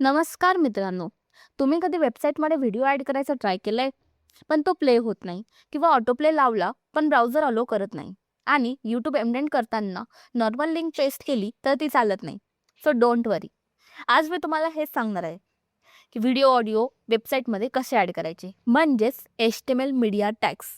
नमस्कार मित्रांनो. तुम्ही कधी वेबसाईटमध्ये व्हिडिओ ॲड करायचा ट्राय केलंय, पण तो प्ले होत नाही किंवा ऑटो प्ले लावला पण ब्राउझर अलो करत नाही आणि यूट्यूब एम्बेड करताना नॉर्मल लिंक पेस्ट केली तर ती चालत नाही. सो डोंट वरी. आज मी तुम्हाला हेच सांगणार आहे की व्हिडिओ ऑडिओ वेबसाईटमध्ये कसे ॲड करायचे, म्हणजेच HTML media tags.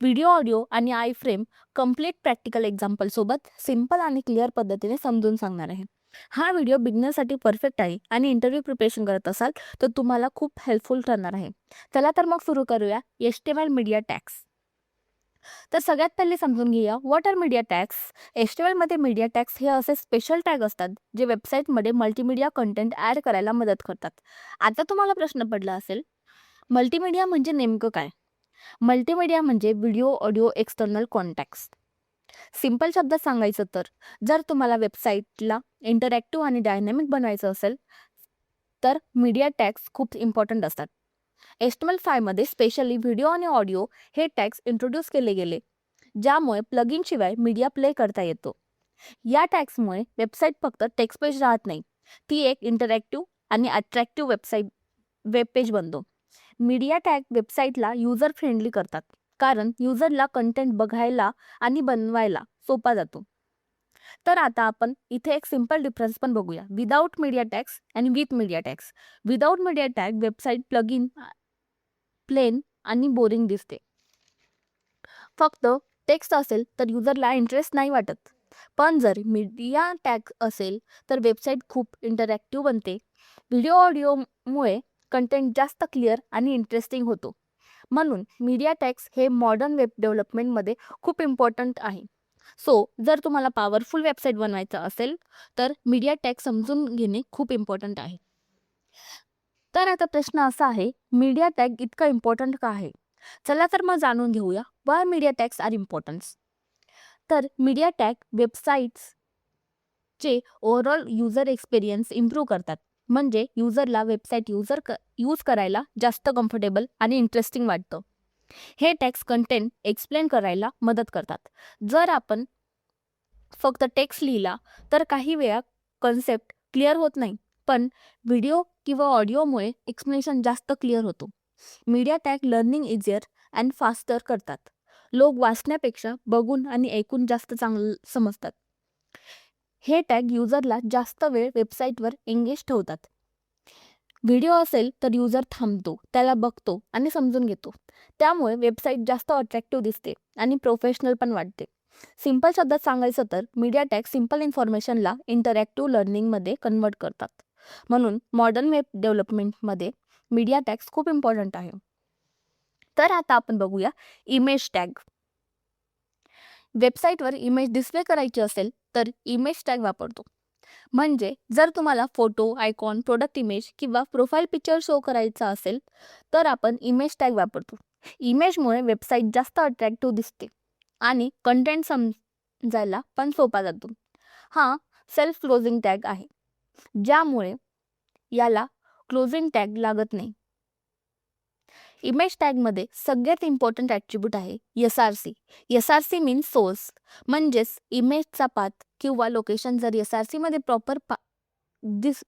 Video audio आणि iframe complete practical example सोबत सिंपल आणि क्लिअर पद्धतीने समजून सांगणार आहे. हा व्हिडिओ बिगनरसाठी परफेक्ट आहे आणि इंटरव्ह्यू प्रिपरेशन करत असाल तर तुम्हाला खूप हेल्पफुल ठरणार आहे. चला तर मग सुरू करूया HTML मीडिया टॅग्स. तर सगळ्यात पहिले समजून घेऊया what are media tags. HTML मध्ये मीडिया टॅग्स हे असे स्पेशल टॅग असतात जे वेबसाईटमध्ये मल्टीमीडिया कंटेंट ॲड करायला मदत करतात. आता तुम्हाला प्रश्न पडला असेल, मल्टीमीडिया म्हणजे नेमकं काय? मल्टीमीडिया म्हणजे video audio external contacts. Simple शब्दात सांगायचं तर, जर तुम्हाला वेबसाईटला इंटरॅक्टिव्ह आणि डायनॅमिक बनवायचं असेल तर मीडिया टॅग्स खूप इम्पॉर्टंट असतात. HTML5 मध्ये स्पेशली व्हिडिओ आणि ऑडिओ हे टॅग्स इंट्रोड्यूस केले गेले, ज्यामुळे प्लगइन शिवाय मीडिया प्ले करता येतो. या टॅग्समुळे वेबसाईट फक्त टेक्स्ट पेज राहत नाही, ती एक इंटरॅक्टिव्ह आणि अट्रॅक्टिव्ह वेब पेज बनतो. मीडिया टॅग वेबसाईटला युजर फ्रेंडली करतात, कारण युजरला कंटेंट बघायला आणि बनवायला सोपा जातो. तर आता आपण इथे एक सिंपल डिफरन्स पण बघूया, विदाउट मीडिया टॅग्स आणि with media tags. Without media tag website plugin plain आणि बोरिंग दिसते. फक्त टेक्स्ट असेल तर युजरला इंटरेस्ट नाही वाटत. पण जर मीडिया टॅग असेल तर वेबसाईट खूप इंटरॅक्टिव्ह बनते. व्हिडिओ ऑडिओमुळे कंटेंट जास्त क्लिअर आणि इंटरेस्टिंग होतो. म्हणून मीडिया टॅग्स हे मॉडर्न वेब डेव्हलपमेंटमध्ये खूप इम्पॉर्टंट आहे. सो जर तुम्हाला पॉवरफुल वेबसाईट बनवायचं असेल तर मीडिया टॅग समजून घेणे खूप इम्पॉर्टंट आहे. तर आता प्रश्न असा आहे, मीडिया टॅग इतका इम्पॉर्टंट का आहे? चला तर मग जाणून घेऊया why media tags are importance. तर मीडिया टॅग वेबसाईट्सचे ओव्हरऑल युजर एक्सपिरियन्स इम्प्रूव्ह करतात. म्हणजे युजरला वेबसाईट यूज करायला जास्त कम्फर्टेबल आणि इंटरेस्टिंग वाटतं. हे टॅग्स कंटेंट एक्सप्लेन करायला मदत करतात. जर आपण फक्त टेक्स्ट लिहिला तर काही वेळा कन्सेप्ट क्लिअर होत नाही, पण व्हिडिओ किंवा ऑडिओमुळे एक्सप्लेनेशन जास्त क्लिअर होतो. Media tag learning easier and faster करतात. लोक वाचण्यापेक्षा बघून आणि ऐकून जास्त चांगलं समजतात. हे टॅग युजरला जास्त वेळ वेबसाईटवर एंगेज ठेवतात. व्हिडिओ असेल तर युजर थांबतो, त्याला बघतो आणि समजून घेतो. त्यामुळे वेबसाईट जास्त अट्रॅक्टिव्ह दिसते आणि प्रोफेशनल पण वाटते. सिंपल शब्दात सांगायचं तर मीडिया टॅग सिंपल इन्फॉर्मेशनला इंटरॅक्टिव्ह लर्निंगमध्ये कन्वर्ट करतात. म्हणून मॉडर्न वेब डेव्हलपमेंटमध्ये मीडिया टॅग्स खूप इम्पॉर्टंट आहे. तर आता आपण बघूया इमेज टॅग. वेबसाईटवर इमेज डिस्प्ले करायची असेल तर इमेज टॅग वापरतो. म्हणजे जर तुम्हाला फोटो, आयकॉन, प्रोडक्ट इमेज किंवा प्रोफाईल पिक्चर शो करायचा असेल तर आपण इमेज टॅग वापरतो. इमेजमुळे वेबसाईट जास्त अट्रॅक्टिव्ह दिसते आणि कंटेंट समजायला पण सोपा जातो. हा सेल्फ क्लोजिंग टॅग आहे, ज्यामुळे याला क्लोजिंग टॅग लागत नाही. इमेज टॅगमध्ये सगळ्यात इम्पॉर्टंट ॲट्रिब्यूट आहे SRC. SRC मीन्स सोर्स, म्हणजेच इमेजचा पाथ किंवा लोकेशन जर SRC मध्ये प्रॉपर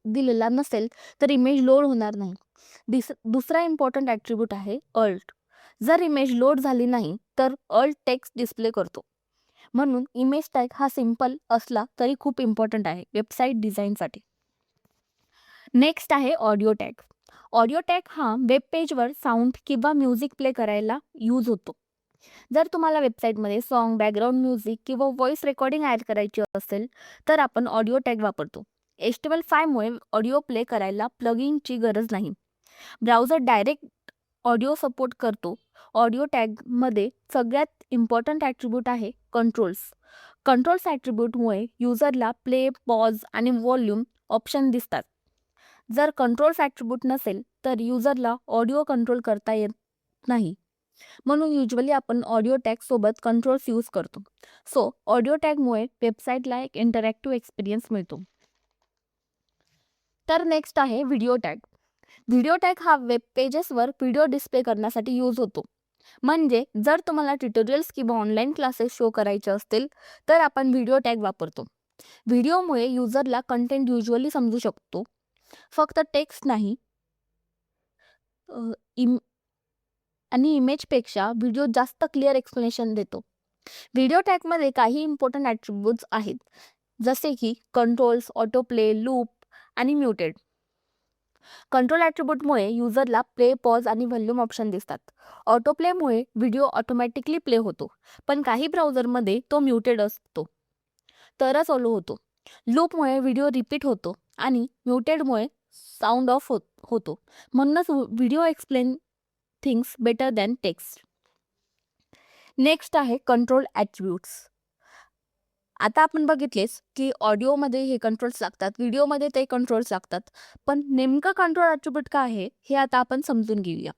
दिलेला नसेल तर इमेज लोड होणार नाही. दुसरा इम्पॉर्टंट ॲट्रिब्यूट आहे अल्ट. जर इमेज लोड झाली नाही तर अल्ट टेक्स्ट डिस्प्ले करतो. म्हणून इमेज टॅग हा सिंपल असला तरी खूप इम्पॉर्टंट आहे वेबसाईट डिझाईनसाठी. नेक्स्ट आहे ऑडिओ टॅग. ऑडिओ टॅग हा वेब पेजवर साऊंड किंवा म्युझिक प्ले करायला यूज होतो. जर तुम्हाला वेबसाईटमध्ये सॉन्ग, बॅकग्राऊंड म्युझिक किंवा व्हॉइस रेकॉर्डिंग ॲड करायची असेल तर आपण ऑडिओ टॅग वापरतो. HTML5 मुळे ऑडिओ प्ले करायला प्लगइनची गरज नाही. ब्राउझर डायरेक्ट ऑडिओ सपोर्ट करतो. ऑडिओ टॅगमध्ये सगळ्यात इम्पॉर्टंट ॲट्रिब्यूट आहे कंट्रोल्स. कंट्रोल्स ॲट्रिब्यूटमुळे युजरला प्ले, पॉज आणि व्हॉल्यूम ऑप्शन दिसतात. जर कंट्रोल्स ॲट्रिब्यूट नसेल तर युजरला ऑडिओ कंट्रोल करता येत नाही. म्हणून युजली आपण ऑडिओ टॅग सोबत कंट्रोल्स यूज करतो. सो ऑडिओ टॅगमुळे वेबसाईटला एक इंटरॅक्टिव्ह एक्सपिरियन्स मिळतो. तर नेक्स्ट आहे व्हिडिओ टॅग. व्हिडिओ टॅग हा वेब पेजेसवर व्हिडिओ डिस्प्ले करण्यासाठी यूज होतो. म्हणजे जर तुम्हाला ट्युटोरियल्स किंवा ऑनलाईन क्लासेस शो करायचे असतील तर आपण व्हिडिओ टॅग वापरतो. व्हिडिओमुळे युजरला कंटेंट युजली समजू शकतो. फक्त टेक्स्ट नाही आणि इमेजपेक्षा व्हिडिओ जास्त क्लिअर एक्सप्लेनेशन देतो. व्हिडिओ टॅगमध्ये काही इम्पॉर्टंट ॲट्रिब्यूट्स आहेत, जसे की कंट्रोल्स, ऑटोप्ले, लूप आणि म्युटेड. कंट्रोल ॲट्रिब्यूटमुळे युजरला प्ले, पॉज आणि व्हॉल्यूम ऑप्शन दिसतात. ऑटोप्लेमुळे व्हिडिओ ऑटोमॅटिकली प्ले होतो, पण काही ब्राउझरमध्ये तो म्युटेड असतो तरच चालू होतो. लूपमुळे व्हिडिओ रिपीट होतो आणि म्युटेडमुळे साऊंड ऑफ होतो. म्हणूनच video explain things better than text. Next आहे कंट्रोल ॲट्रिब्यूट्स. आता आपण बघितलेच की ऑडिओमध्ये हे कंट्रोल्स लागतात, व्हिडिओमध्ये ते कंट्रोल्स लागतात, पण नेमकं कंट्रोल ॲट्रिब्यूट काय आहे हे आता आपण समजून घेऊया.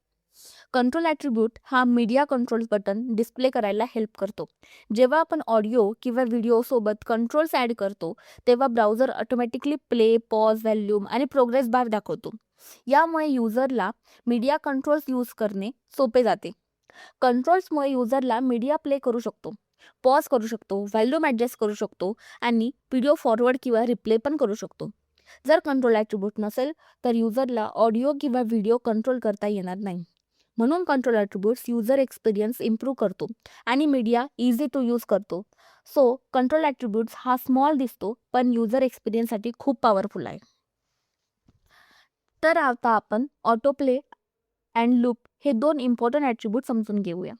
कंट्रोल ॲट्रिब्यूट हा मीडिया कंट्रोल बटन डिस्प्ले करायला हेल्प करतो. जेव्हा आपण ऑडिओ किंवा व्हिडिओ सोबत कंट्रोल्स ॲड करतो तेव्हा browser automatically play, pause, volume आणि प्रोग्रेस बार दाखवतो. यामुळे युजरला मीडिया कंट्रोल्स यूज करणे सोपे जाते. कंट्रोल्समुळे युजरला मीडिया प्ले करू शकतो, पॉज करू शकतो, व्हॉल्यूम ॲडजस्ट करू शकतो आणि व्हिडिओ फॉरवर्ड किंवा रिप्ले पण करू शकतो. जर कंट्रोल ॲट्रिब्यूट नसेल तर युजरला ऑडिओ किंवा व्हिडिओ कंट्रोल करता येणार नाही. म्हणून control attributes user experience improve करतो आणि मीडिया इझी टू यूज करतो. सो कंट्रोल ॲट्रिब्यूट्स हा स्मॉल दिसतो पण युजर एक्सपिरियन्ससाठी खूप पॉवरफुल आहे. तर आता आपण ऑटोप्ले अँड लूप हे 2 इम्पॉर्टंट ॲट्रिब्यूट समजून घेऊया.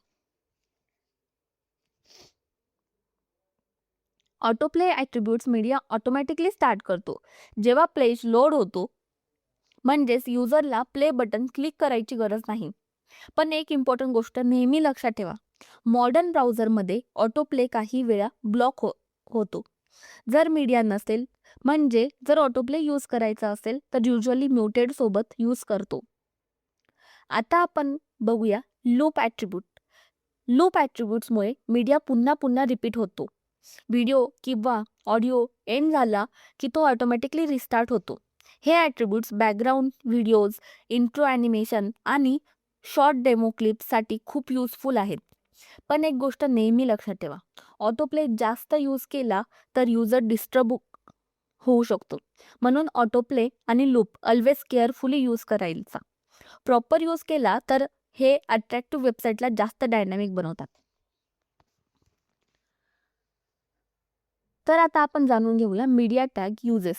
Autoplay attributes media automatically start करतो जेव्हा पेज लोड होतो, म्हणजेच युजरला प्ले बटन क्लिक करायची गरज नाही. पण एक इम्पॉर्टंट गोष्ट नेहमी लक्षात ठेवा, मॉडर्न ब्राउझरमध्ये ऑटोप्ले काही वेळा ब्लॉक होतो जर मीडिया नसेल. म्हणजे जर ऑटोप्ले यूज करायचा असेल तर युजली म्युटेड सोबत यूज करतो. आता आपण बघूया लूप ॲट्रिब्यूट. लूप ॲट्रिब्यूट्समुळे मीडिया पुन्हा पुन्हा रिपीट होतो. व्हिडिओ किंवा ऑडिओ एंड झाला की तो ऑटोमॅटिकली रिस्टार्ट होतो. हे attributes background videos, intro animation आणि शॉर्ट डेमो क्लिप्ससाठी खूप युजफुल आहेत. पण एक गोष्ट नेहमी लक्षात ठेवा, ऑटोप्ले जास्त यूज केला तर युजर डिस्टर्ब होऊ शकतो. म्हणून ऑटोप्ले आणि लूप ऑलवेज केअरफुली यूज करायचा. प्रॉपर यूज केला तर हे अट्रॅक्टिव्ह वेबसाईटला जास्त डायनॅमिक बनवतात. तर आता आपण जाणून घेऊया media tag uses.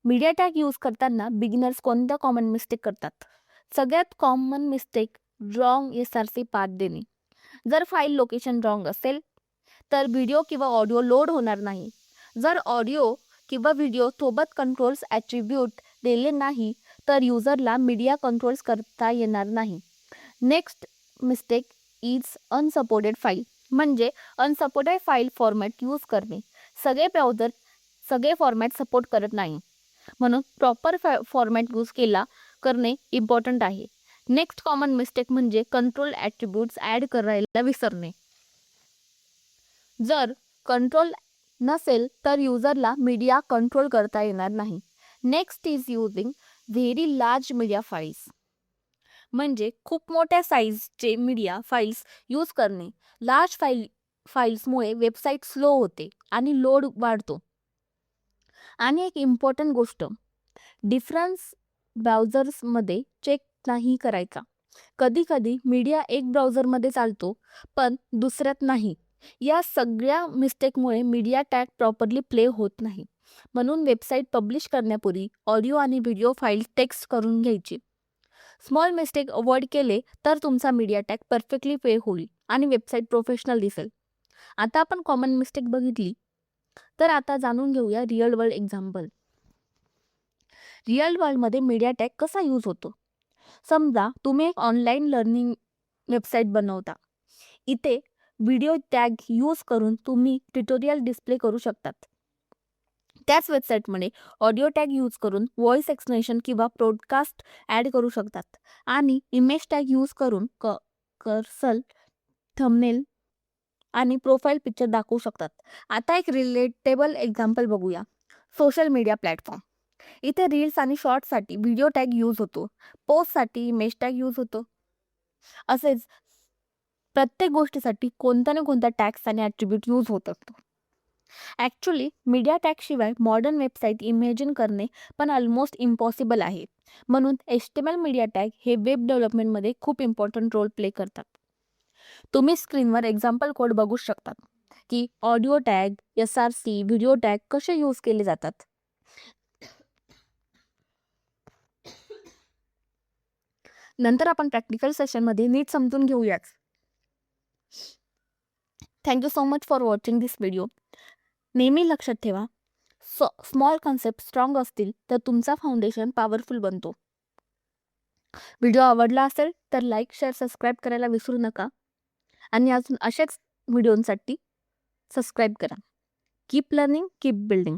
Media tag use करताना बिगिनर्स कोणत्या कॉमन मिस्टेक करतात? सगळ्यात common mistake wrong SRC path देणे. जर फाईल लोकेशन रॉंग असेल तर व्हिडिओ किंवा ऑडिओ लोड होणार नाही. जर ऑडिओ किंवा व्हिडिओ सोबत कंट्रोल्स ॲट्रिब्यूट दिले नाही तर युजरला मीडिया कंट्रोल्स करता येणार नाही. Next mistake is unsupported file. म्हणजे अनसपोर्टेड फाईल फॉर्मॅट यूज करणे. सगळे ब्राउझर सगळे फॉर्मॅट सपोर्ट करत नाही, म्हणून प्रॉपर फॉर्मॅट यूज केला करणे इम्पॉर्टंट आहे. नेक्स्ट कॉमन मिस्टेक म्हणजे कंट्रोल ॲट्रिब्यूट्स ॲड करायला विसरणे. जर कंट्रोल नसेल तर युजरला मीडिया कंट्रोल करता येणार नाही. Next is using very large media files. म्हणजे खूप मोठ्या साईजचे मीडिया फाईल्स यूज करणे. लार्ज फाईल्समुळे वेबसाईट स्लो होते आणि लोड वाढतो. आणि एक इम्पॉर्टंट गोष्ट, डिफरन्स ब्राउझर्समध्ये चेक नाही करायचा. कधी कधी मीडिया एक ब्राउझरमध्ये चालतो पण दुसऱ्यात नाही. या सगळ्या मिस्टेकमुळे मीडिया टॅग प्रॉपरली प्ले होत नाही. म्हणून वेबसाईट पब्लिश करण्यापूर्वी ऑडिओ आणि व्हिडिओ फाईल टेक्स्ट करून घ्यायची. स्मॉल मिस्टेक अवॉइड केले तर तुमचा मीडिया टॅग परफेक्टली प्ले होईल आणि वेबसाईट प्रोफेशनल दिसेल. आता आपण कॉमन मिस्टेक बघितली, तर आता जाणून घेऊया रिअल वर्ल्ड एक्झाम्पल. रिअल वर्ल्डमध्ये मीडिया टॅग कसा यूज होतो? समजा तुम्ही एक ऑनलाईन लर्निंग वेबसाईट बनवता. इथे व्हिडिओ टॅग यूज करून तुम्ही ट्युटोरियल डिस्प्ले करू शकतात. त्याच वेबसाईटमध्ये ऑडिओ टॅग यूज करून व्हॉइस एक्सप्लेनेशन किंवा पॉडकास्ट ॲड करू शकतात आणि इमेज टॅग यूज करून कर्सर, थंबनेल आणि प्रोफाईल पिक्चर दाखवू शकतात. आता एक रिलेटेबल एक्झाम्पल बघूया. Social media platform. इथे रील्स आणि शॉर्ट्ससाठी व्हिडिओ टॅग यूज होतो, पोस्टसाठी इमेज टॅग यूज होतो. असेच प्रत्येक गोष्टीसाठी कोणत्या ना कोणत्या टॅग्स आणि ॲट्रिब्यूट यूज होत असतो. ॲक्च्युली मीडिया टॅगशिवाय मॉडर्न वेबसाईट इमॅजिन करणे पण ऑलमोस्ट इम्पॉसिबल आहे. म्हणून HTML मीडिया टॅग हे वेब डेव्हलपमेंटमध्ये खूप इम्पॉर्टंट रोल प्ले करतात. तुम्ही स्क्रीनवर एक्झाम्पल कोड बघू शकतात की audio tag, SRC, video tag कसे यूज केले जातात. नंतर आपण प्रॅक्टिकल सेशनमध्ये नीट समजून घेऊयाच. Thank you so much for watching this video. नेहमी लक्षात ठेवा, स्मॉल कॉन्सेप्ट स्ट्रॉंग असतील तर तुमचा फाउंडेशन पॉवरफुल बनतो. व्हिडिओ आवडला असेल तर लाईक, शेअर, सबस्क्राईब करायला विसरू नका आणि अजून अशाच व्हिडिओंसाठी सबस्क्राईब करा. Keep learning, keep building.